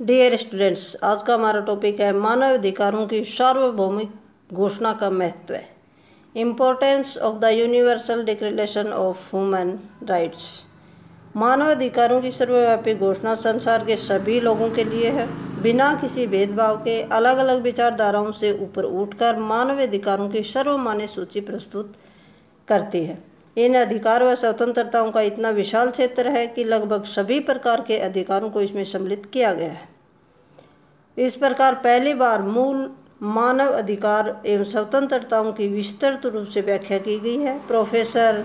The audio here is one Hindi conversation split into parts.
डियर स्टूडेंट्स, आज का हमारा टॉपिक है मानव अधिकारों की सार्वभौमिक घोषणा का महत्व। Importance of the universal declaration of human rights. मानव अधिकारों की सर्वव्यापी घोषणा संसार के सभी लोगों के लिए है, बिना किसी भेदभाव के। अलग अलग विचारधाराओं से ऊपर उठकर मानव अधिकारों की सर्वमान्य सूची प्रस्तुत करती है। इन अधिकार व स्वतंत्रताओं का इतना विशाल क्षेत्र है कि लगभग सभी प्रकार के अधिकारों को इसमें सम्मिलित किया गया है। इस प्रकार पहली बार मूल मानव अधिकार एवं स्वतंत्रताओं की विस्तृत रूप से व्याख्या की गई है। प्रोफेसर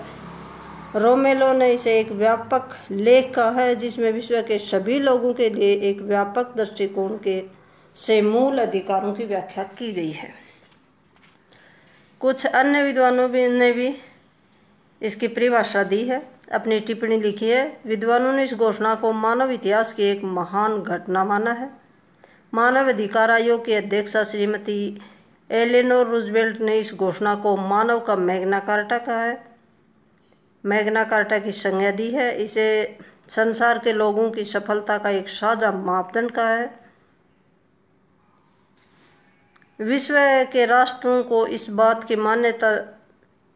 रोमेलो ने इसे एक व्यापक लेख कहा है, जिसमें विश्व के सभी लोगों के लिए एक व्यापक दृष्टिकोण से मूल अधिकारों की व्याख्या की गई है। कुछ अन्य विद्वानों ने भी इसकी परिभाषा दी है, अपनी टिप्पणी लिखी है। विद्वानों ने इस घोषणा को मानव इतिहास की एक महान घटना माना है। मानव अधिकार आयोग की अध्यक्षा श्रीमती एलेनोर रूजवेल्ट ने इस घोषणा को मानव का मैग्ना कार्टा कहा है, मैग्ना कार्टा की संज्ञा दी है। इसे संसार के लोगों की सफलता का एक साझा मापदंड कहा है। विश्व के राष्ट्रों को इस बात की मान्यता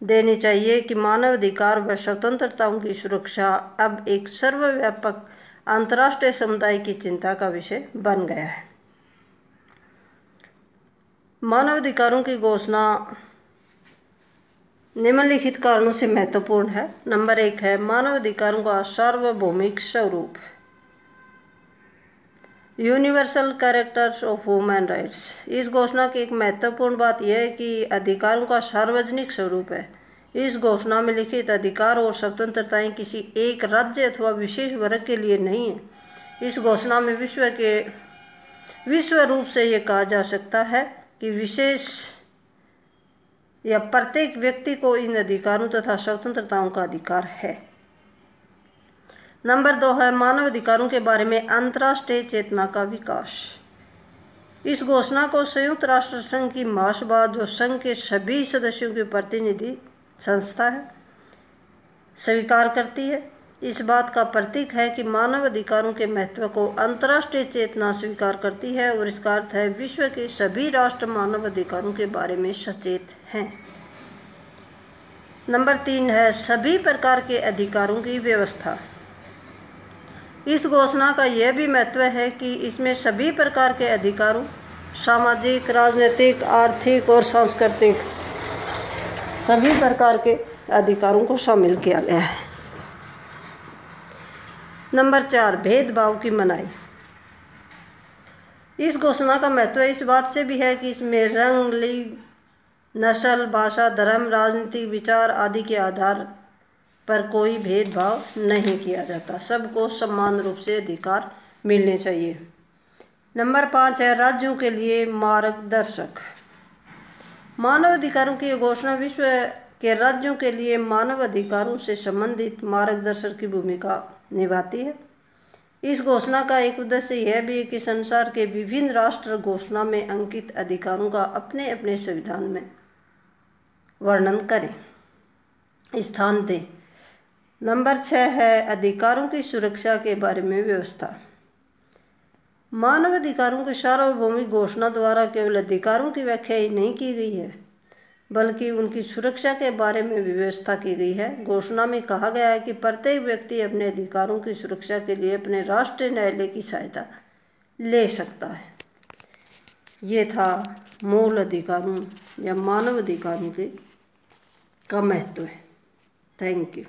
देनी चाहिए कि मानव अधिकार व स्वतंत्रताओं की सुरक्षा अब एक सर्वव्यापक अंतर्राष्ट्रीय समुदाय की चिंता का विषय बन गया है। मानव अधिकारों की घोषणा निम्नलिखित कारणों से महत्वपूर्ण है। नंबर 1 है मानव अधिकारों का सार्वभौमिक स्वरूप, universal characters of human rights. इस घोषणा की एक महत्वपूर्ण बात यह है कि अधिकारों का सार्वजनिक स्वरूप है। इस घोषणा में लिखित अधिकार और स्वतंत्रताएं किसी एक राज्य अथवा विशेष वर्ग के लिए नहीं है। इस घोषणा में विश्व रूप से ये कहा जा सकता है कि विशेष या प्रत्येक व्यक्ति को इन अधिकारों तथा स्वतंत्रताओं का अधिकार है। नंबर 2 है मानव अधिकारों के बारे में अंतर्राष्ट्रीय चेतना का विकास। इस घोषणा को संयुक्त राष्ट्र संघ की महासभा, जो संघ के सभी सदस्यों की प्रतिनिधि संस्था है, स्वीकार करती है। इस बात का प्रतीक है कि मानव अधिकारों के महत्व को अंतर्राष्ट्रीय चेतना स्वीकार करती है और इसका अर्थ है विश्व के सभी राष्ट्र मानव अधिकारों के बारे में सचेत हैं। नंबर 3 है सभी प्रकार के अधिकारों की व्यवस्था। इस घोषणा का यह भी महत्व है कि इसमें सभी प्रकार के अधिकारों, सामाजिक, राजनीतिक, आर्थिक और सांस्कृतिक सभी प्रकार के अधिकारों को शामिल किया गया है। नंबर 4 भेदभाव की मनाही। इस घोषणा का महत्व इस बात से भी है कि इसमें रंग, लिंग, नस्ल, भाषा, धर्म, राजनीतिक विचार आदि के आधार पर कोई भेदभाव नहीं किया जाता। सबको समान रूप से अधिकार मिलने चाहिए। नंबर 5 है राज्यों के लिए मार्गदर्शक। मानव अधिकारों की घोषणा विश्व के राज्यों के लिए मानव अधिकारों से संबंधित मार्गदर्शक की भूमिका निभाती है। इस घोषणा का एक उद्देश्य यह भी है कि संसार के विभिन्न राष्ट्र घोषणा में अंकित अधिकारों का अपने अपने संविधान में वर्णन करें, स्थान दें। नंबर 6 है अधिकारों की सुरक्षा के बारे में व्यवस्था। मानव अधिकारों की सार्वभौमिक घोषणा द्वारा केवल अधिकारों की व्याख्या ही नहीं की गई है, बल्कि उनकी सुरक्षा के बारे में भी व्यवस्था की गई है। घोषणा में कहा गया है कि प्रत्येक व्यक्ति अपने अधिकारों की सुरक्षा के लिए अपने राष्ट्रीय न्यायालय की सहायता ले सकता है। ये था मूल अधिकारों या मानव अधिकारों का महत्व है। Thank you.